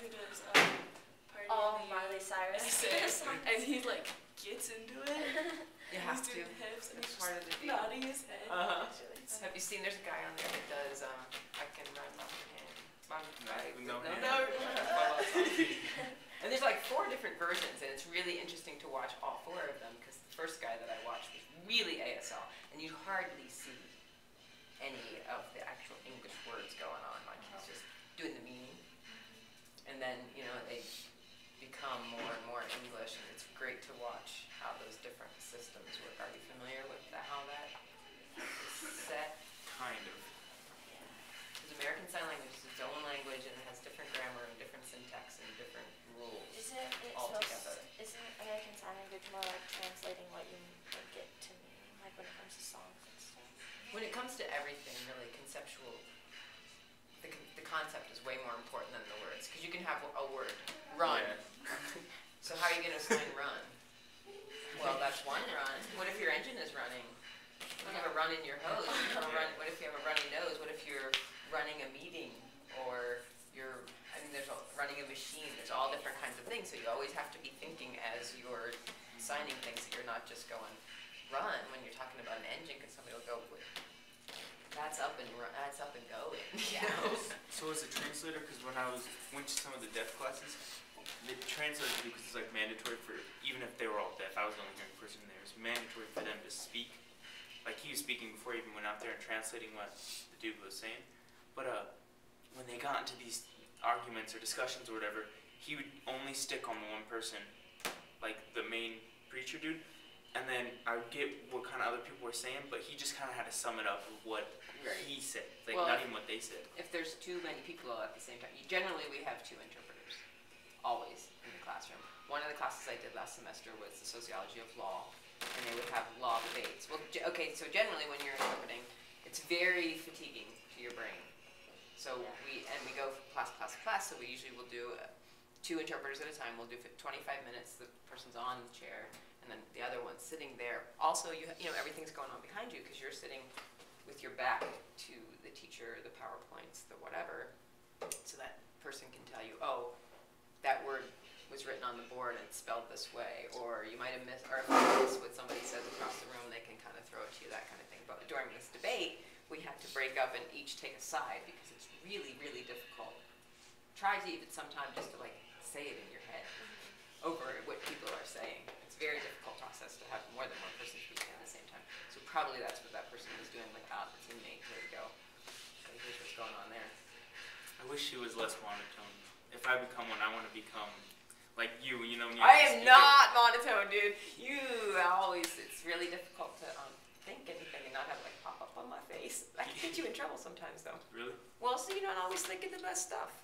who does Party Oh, in the Miley Cyrus. and he like gets into it. You have He's to. doing hips and It's he's part just of the deal. nodding his head. Have you seen? There's a guy on there that does I Can Run Mountain Hand. No hand. And there's like 4 different versions, and it's really interesting to watch all 4 of them because the first guy that I watched was really ASL, and you hardly see any of the actual English words going on. Like he's just doing the meaning, and then they become more and more English, and it's great to watch how those different systems work. Are you familiar with how that is set? Kind of. Because American Sign Language is its own language, and it has different grammar and different syntax and different rules altogether. Isn't American Sign Language more like translating what you would get to mean, like when it comes to songs and stuff? When it comes to everything, really, conceptual, the concept is way more important than the words. Because you can have a word, run. Yeah. So how are you going to assign run? Well, that's one run. What if your engine is running? What if you have a run in your hose? What if you have a runny nose? What if you're running a meeting? Or there's running a machine. There's all different kinds of things. So you always have to be thinking as you're assigning things that you're not just going run when you're talking about an engine, because somebody will go, that's up and going. Yeah. So as a translator, because when I went to some of the deaf classes, the translators do, because it's like mandatory for, even if they were all deaf, I was the only hearing person there, it was mandatory for them to speak. Like he was speaking before he even went out there and translating what the dude was saying. But when they got into these arguments or discussions or whatever, he would only stick on the one person, like the main preacher dude, and then I would get what kind of other people were saying, but he just kind of had to sum it up with what he said, like not even what they said. If there's too many people at the same time, generally we have 2 interpreters, always in the classroom. One of the classes I did last semester was the sociology of law, and they would have law debates. Well, okay, so generally when you're interpreting, it's very fatiguing to your brain. So we go from class to class, so we usually will do 2 interpreters at a time. We'll do 25 minutes, the person's on the chair, and then the other one's sitting there. Also, everything's going on behind you because you're sitting with your back to the teacher, the PowerPoints, the whatever, so that person can tell you, oh, that word was written on the board and it's spelled this way, or you might have missed, or if you miss what somebody says across the room, they can kind of throw it to you, that kind of thing. But during this debate, we had to break up and each take a side because it's really, really difficult. Try to even sometime just to say it in your head over what people are saying. It's a very difficult process to have more than one person speaking at the same time. So probably that's what that person was doing without the teammate. There we go. So here's what's going on there. I wish she was less monotone. If I become one, I want to become like you. When you I am not monotone, dude. It's really difficult to think anything and not have it pop up on my face. I can get you in trouble sometimes, though. Really? Well, so you're not always thinking the best stuff.